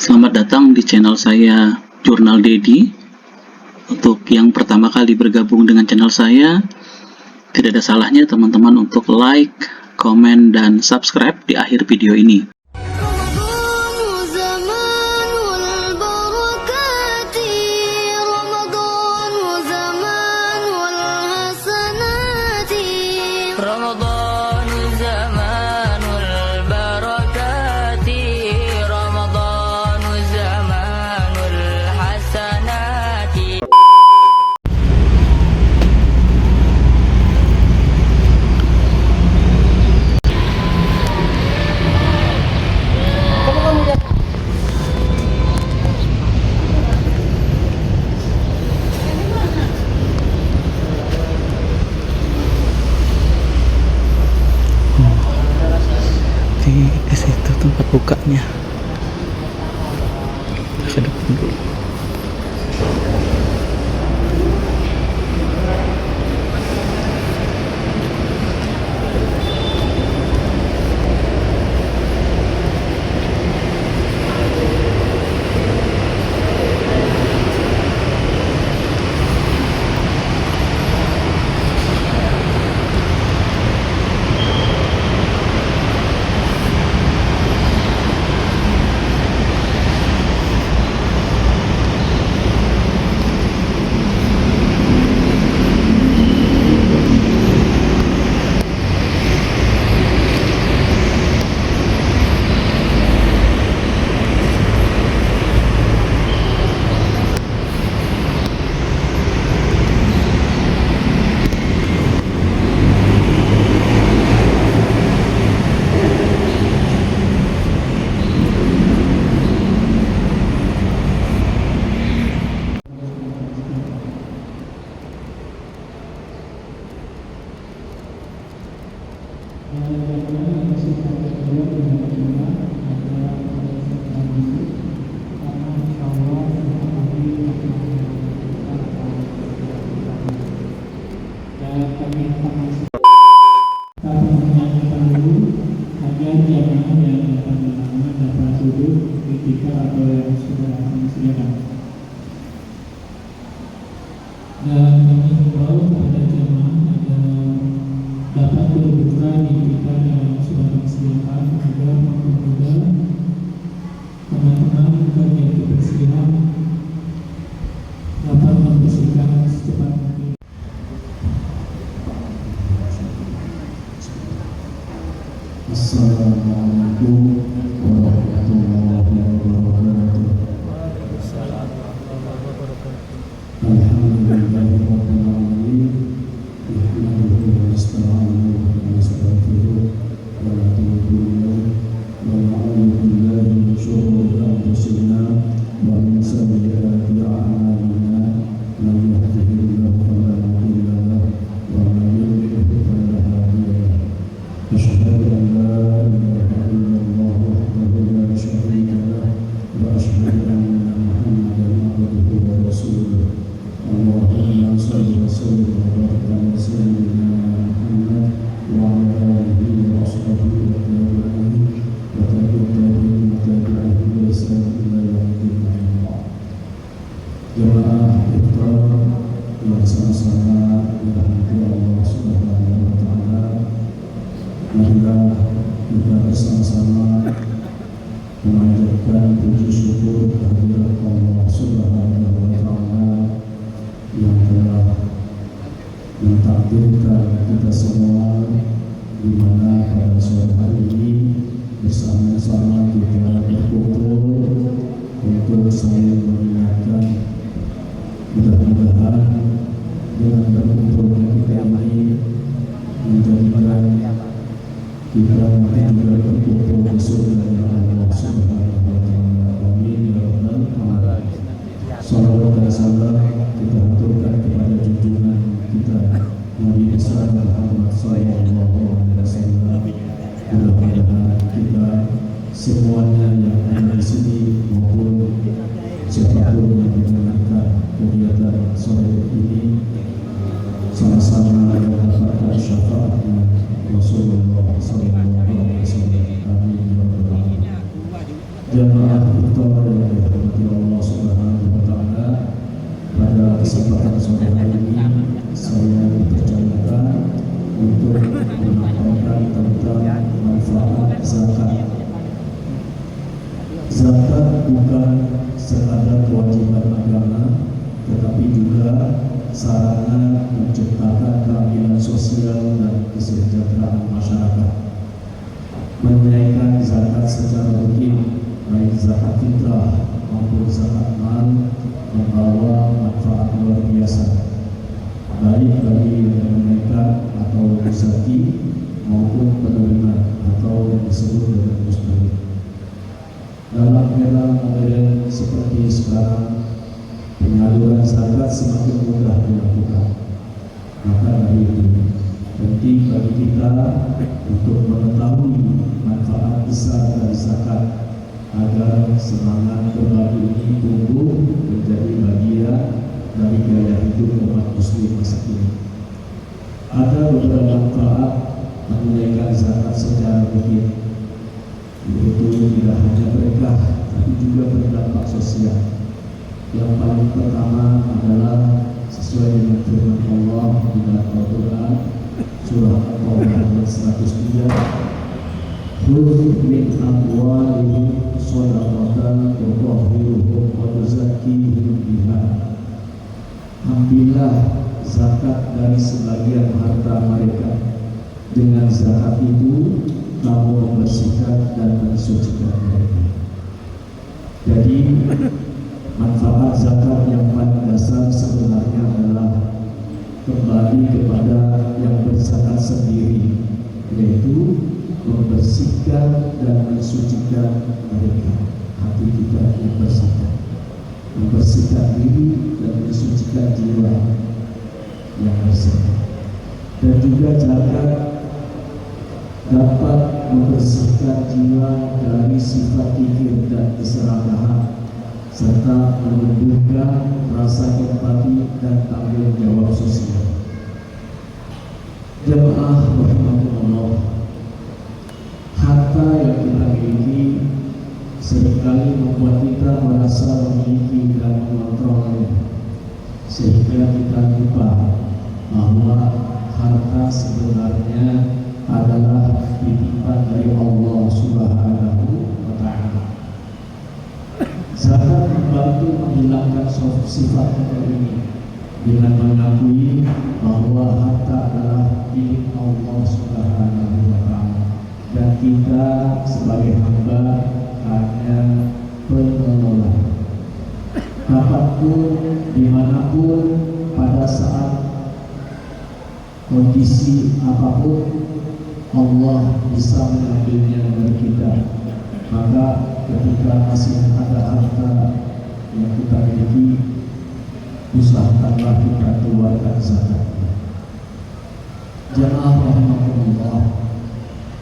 Selamat datang di channel saya Jurnal Dedi. Untuk yang pertama kali bergabung dengan channel saya, tidak ada salahnya teman-teman untuk like, komen, dan subscribe di akhir video ini. Di situ tempat bukanya. Ke depan dulu. Dan kami himbau kepada jemaah agar dapat berbuka di tempat yang sudah kami sediakan agar mempermudah teman-teman bagi kebersihan dapat membersihkan secepat mungkin. Assalamualaikum warahmatullahi wabarakatuh. Alhamdulillahirobbilalamin. Zakat bukan sekadar kewajiban agama, tetapi juga sarana menciptakan keadilan sosial dan kesejahteraan masyarakat. Menunaikan zakat secara rutin, baik zakat fitrah maupun zakat mal, membawa manfaat luar biasa, baik bagi yang menunaikan atau muzaki maupun penerima atau yang disebut dengan mustahik. Dalam era modern seperti sekarang, penyaluran zakat semakin mudah dilakukan. Maka dari itu, penting bagi kita untuk mengetahui manfaat besar dari zakat agar semangat berbagi ini tumbuh menjadi bagian dari gaya hidup umat muslim masa kini. Ada beberapa manfaat menunaikan zakat secara rutin, yaitu tidak hanya berkah tapi juga berdampak sosial. Yang paling pertama adalah sesuai dengan firman Allah di dalam Al-Quran surah Al-Taubah ayat 103, "Khudh min amwalihim shadaqatan tutahhiruhum wa tuzakkihim biha." Ambillah zakat dari sebagian harta mereka. Dengan zakat itu kamu membersihkan dan mensucikan mereka. Jadi manfaat zakat yang paling dasar sebenarnya adalah kembali kepada yang berzakat sendiri, yaitu membersihkan dan mensucikan mereka. Hati kita yang bersihkan, membersihkan diri dan mensucikan jiwa yang bersih. Dan juga zakat dapat membersihkan jiwa dari sifat kikir dan keserakahan, serta menumbuhkan rasa empati dan tanggung jawab sosial. Jemaah rahimakumullah, harta yang kita miliki seringkali membuat kita merasa memiliki dan mengontrolnya, sehingga kita lupa bahwa harta sebenarnya adalah titipan dari Allah Subhanahu wa Ta'ala. Zakat membantu menghilangkan sifat ini dengan mengakui bahwa harta adalah milik Allah Subhanahu wa Ta'ala dan kita sebagai hamba hanya pengelola. Kapanpun, dimanapun, pada saat kondisi apapun, Allah bisa mengambilnya dari kita. Maka ketika masih ada harta yang kita miliki, usahakanlah kita keluarkan zakatnya. Jemaah rahimakumullah,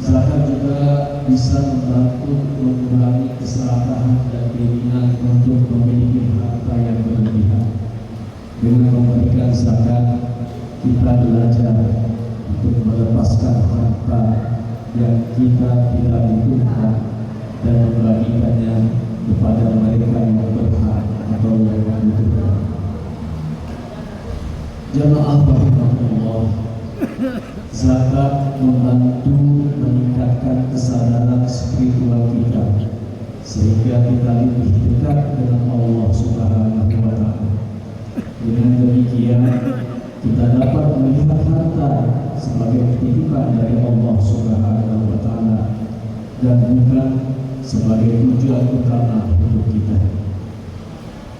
zakat juga bisa membantu mengurangi keserakahan dan keinginan untuk memiliki harta yang berlebihan. Dengan memberikan zakat, kita belajar untuk melepaskan harta yang kita tidak butuhkan dan membagikannya kepada mereka yang berhak atau yang membutuhkan. Jemaah rahimakumullah, zakat membantu meningkatkan kesadaran spiritual kita sehingga kita lebih dekat dengan Allah Subhanahu wa Ta'ala. Dengan demikian kita dapat melihat harta sebagai titipan dari Allah Subhanahu wa Ta'ala dan bukan sebagai tujuan utama hidup kita.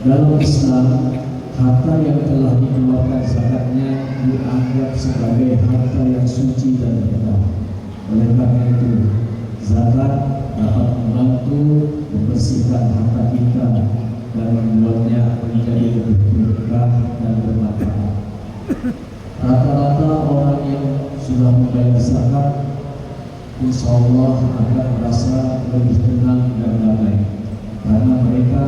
Dalam Islam, harta yang telah dikeluarkan zakatnya dianggap sebagai harta yang suci dan berkah. Oleh karena itu, zakat dapat membantu membersihkan harta kita dan membuatnya menjadi lebih berkah dan bermanfaat. Rata-rata orang yang sudah membayar zakat, insya Allah akan merasa lebih tenang dan damai, karena mereka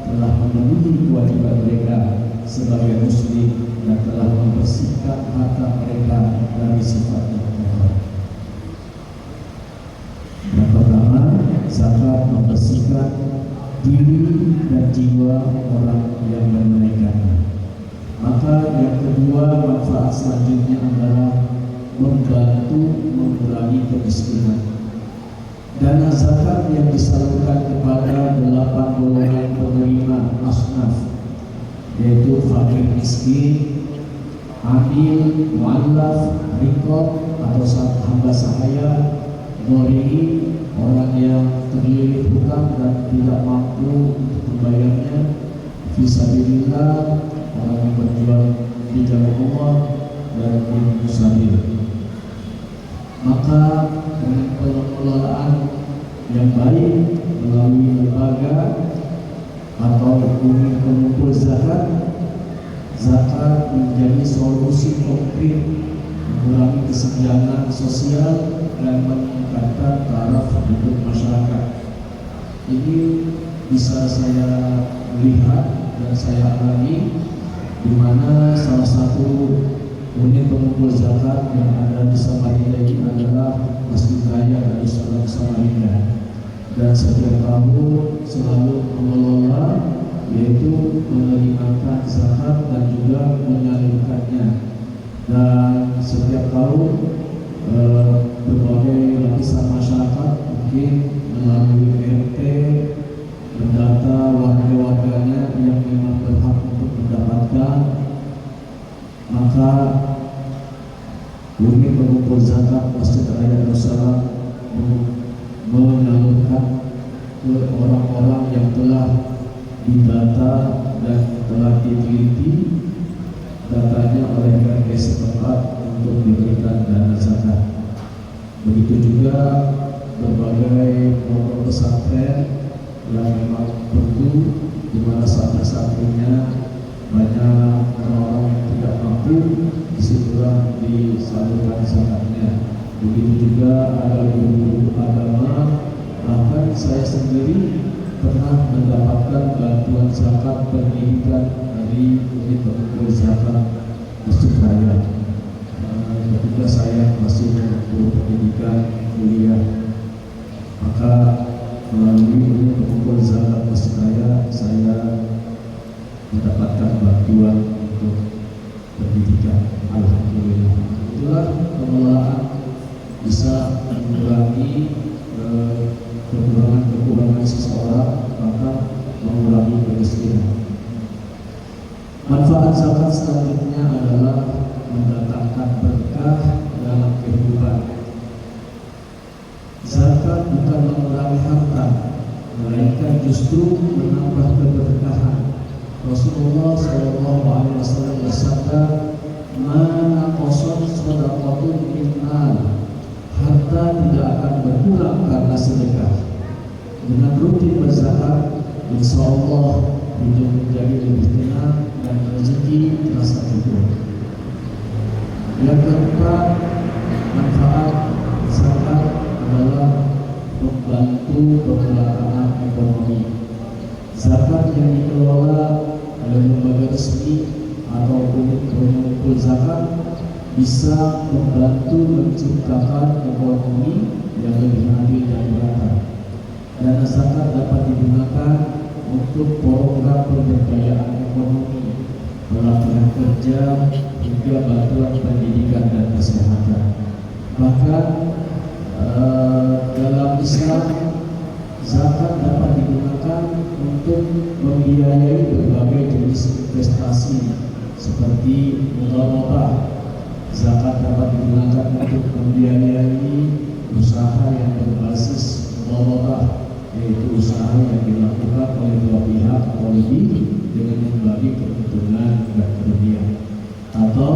telah memenuhi kewajiban mereka sebagai muslim dan telah membersihkan harta mereka dari sifat yang kotor. Yang pertama, zakat membersihkan diri dan jiwa orang yang menunaikannya. Maka yang kedua, manfaat selanjutnya adalah membantu mengurangi kemiskinan. Dana zakat yang disalurkan kepada asnaf, yaitu fakir miskin, amil, mu'allaf, rikot atau hamba sahaya, dhori, orang yang terlilit hutang dan tidak mampu untuk membayarnya, fisabilillah, orang yang berjuang di jalan Allah, dan ibnu sabil. Maka dengan pengelolaan yang baik melalui lembaga atau unit pengumpul zakat, zakat menjadi solusi konkret mengurangi kesenjangan sosial dan meningkatkan taraf hidup masyarakat. Ini bisa saya lihat dan saya alami di mana salah satu unit pengumpul zakat yang ada di Samarinda ini adalah Masjid Raya Darussalam Samarinda, dan setiap tahun selalu mengelola, yaitu menerimakan zakat dan juga menyalurkannya. Dan setiap tahun berbagai lapisan masyarakat mungkin melalui RT mendata warga-warganya yang memang berhak untuk mendapatkan, maka unit pengumpul zakat Masjid Raya Darussalam menyalurkan ke orang-orang yang telah didata dan telah diteliti datanya oleh RT setempat untuk diberikan dana zakat. Begitu juga berbagai pondok pesantren yang memang perlu, di mana santri-santrinya banyak orang-orang yang tidak mampu, disitulah disalurkan zakatnya. Begitu juga ada guru-guru agama, bahkan saya sendiri pernah mendapatkan bantuan zakat pendidikan dari unit pengumpul zakat Masjid Raya ketika saya masih menempuh pendidikan kuliah. Maka melalui unit pengumpul zakat Masjid Raya saya mendapatkan bantuan untuk pendidikan. Alhamdulillah. Itulah pengelolaan bisa mengurangi kekurangan seseorang, maka mengurangi kemiskinan. Manfaat zakat selanjutnya adalah mendatangkan berkah dalam kehidupan. Zakat bukan mengurangi harta, melainkan justru menambah keberkahan. Rasulullah SAW bersabda, "Mana qasad shadaqatun min mal." Harta tidak akan berkurang karena sedekah. Dengan rutin berzakat, insya Allah hidup menjadi lebih tenang dan rezeki terasa cukup. Yang keempat, manfaat zakat adalah membantu pengelolaan ekonomi. Zakat yang dikelola oleh lembaga resmi atau unit pengumpul zakat bisa membantu menciptakan ekonomi yang lebih adil dan merata. Dana zakat dapat digunakan untuk program pemberdayaan ekonomi, pelatihan kerja, hingga bantuan pendidikan dan kesehatan. Bahkan dalam Islam, zakat dapat digunakan untuk membiayai berbagai jenis investasi seperti mudharabah. Zakat dapat digunakan untuk membiayai usaha yang berbasis mudharabah, yaitu usaha yang dilakukan oleh dua pihak atau lebih dengan membagi keuntungan dan kerugian. Atau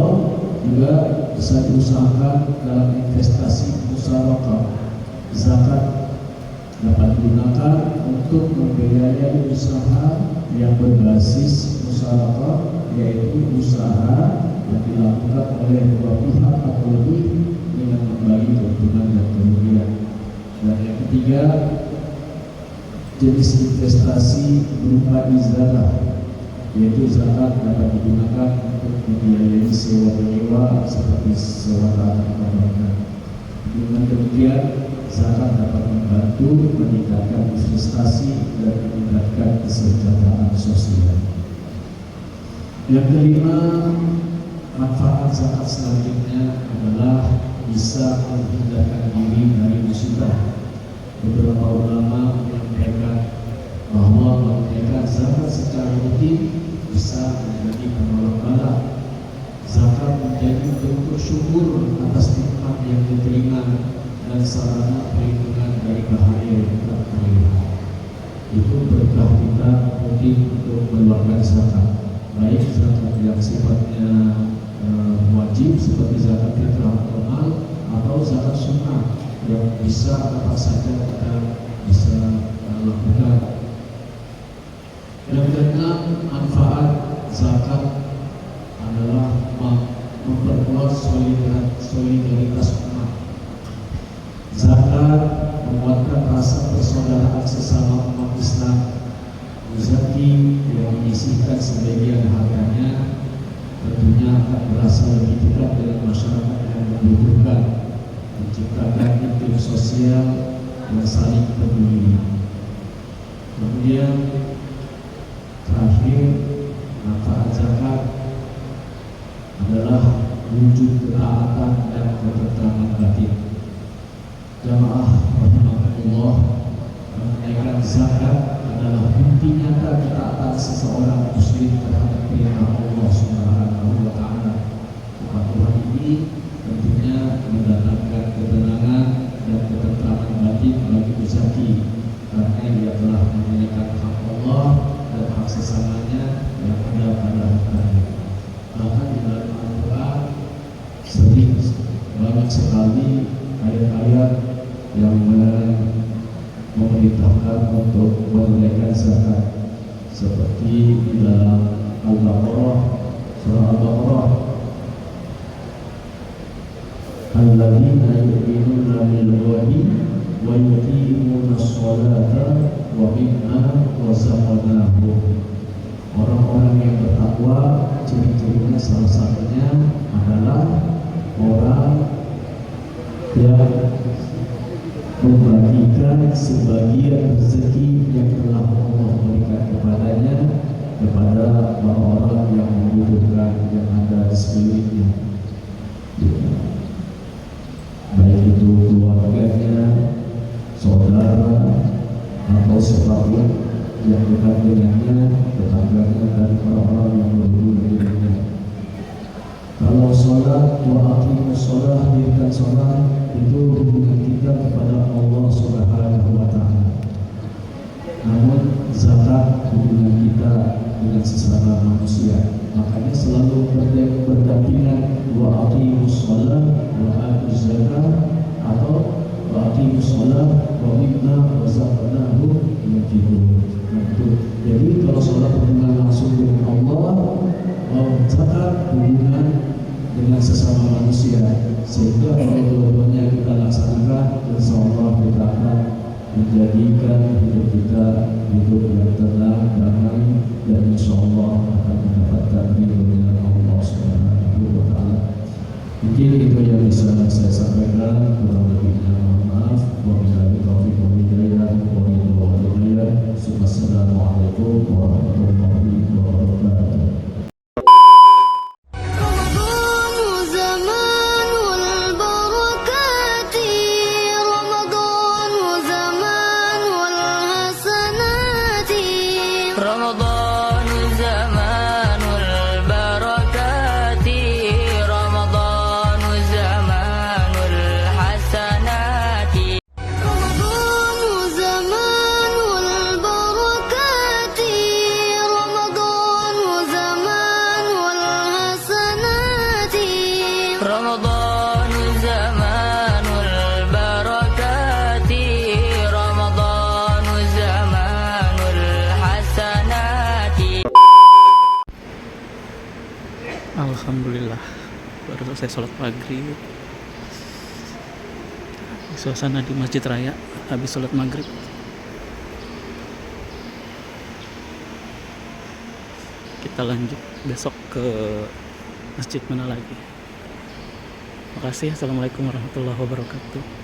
juga bisa diusahakan dalam investasi musyarakah. Zakat dapat digunakan untuk membiayai usaha yang berbasis musyarakah, yaitu usaha yang dilakukan oleh dua pihak atau lebih dengan membagi keuntungan dan kerugian. Dan yang ketiga, jenis investasi berupa izarah, yaitu zakat dapat digunakan untuk membiayai sewa menyewa seperti sewa tanah atau bangunan. Dengan demikian, zakat dapat membantu meningkatkan investasi dan meningkatkan kesejahteraan sosial. Yang kelima, manfaat zakat selanjutnya adalah bisa menghindarkan diri dari musibah. Beberapa ulama menyampaikan bahwa menunaikan zakat secara rutin bisa menjadi penolong bala. Zakat menjadi bentuk syukur atas nikmat yang diterima dan sarana perlindungan dari bahaya yang tak terlihat. Itu berkah kita rutin untuk mengeluarkan zakat, baik zakat yang sifatnya wajib seperti zakat fitrah atau mal, atau zakat sunnah yang bisa apa saja kita bisa lakukan. Yang keenam, manfaat zakat adalah memperkuat solidaritas umat. Zakat menguatkan rasa persaudaraan sesama umat Islam. Muzaki yang menyisihkan sebagian hartanya tentunya akan berasa lebih dekat dengan masyarakat yang membutuhkan, menciptakan iklim sosial yang saling peduli. Kemudian terakhir, manfaat zakat adalah wujud ketaatan dan ketentraman batin. Jamaah rahimahullah, menunaikan zakat adalah bukti nyata ketaatan seseorang muslim terhadap perintah Allah Subhanahu wa taala. Kepatuhan ini tentunya mendatangkan ketenangan dan ketentraman batin bagi muzaki, karena ia telah menunaikan hak Allah dan hak sesamanya yang ada pada hartanya. Bahkan di dalam Al-Quran sering banyak sekali ayat-ayat yang memerintahkan untuk menunaikan zakat, seperti di dalam Al-Baqarah, surah Al-Baqarah, alladzina yu'minuna bil ghaibi wa yuqimuna sholata wa mimma razaqnahum. Orang-orang yang bertakwa, ciri-cirinya salah satunya adalah orang yang membagikan sebagian rezeki yang telah Allah berikan kepadanya kepada orang-orang yang membutuhkan yang ada di sekelilingnya, baik itu keluarganya, saudara, atau siapapun yang dekat dengannya, tetangganya, dan orang-orang yang berhubungan dengannya. Kalau sholat, wa aqimus sholat, dirikan sholat, itu hubungan kita kepada Allah Subhanahu wa taala. Namun zakat hubungan kita dengan sesama manusia. Makanya selalu berdampingan wa aqimus sholat wa atuz zakat, atau wa aqimus sholat wa mimma razaqnahum yunfiqun. Jadi kalau sholat hubungan langsung dengan Allah, zakat hubungan dengan sesama manusia, sehingga kalau dua-duanya kita laksanakan, insya Allah kita akan menjadikan hidup kita hidup yang tenang, damai, dan insya Allah akan mendapatkan ridho dengan Allah Subhanahu wa taala. Mungkin itu yang bisa saya sampaikan, kurang lebihnya mohon maaf. Wabillahi taufiq wal hidayah. Wassalamualaikum warahmatullahi wabarakatuh. Alhamdulillah, baru selesai sholat maghrib. Suasana di Masjid Raya habis sholat maghrib. Kita lanjut besok ke masjid mana lagi. Makasih. Assalamualaikum warahmatullahi wabarakatuh.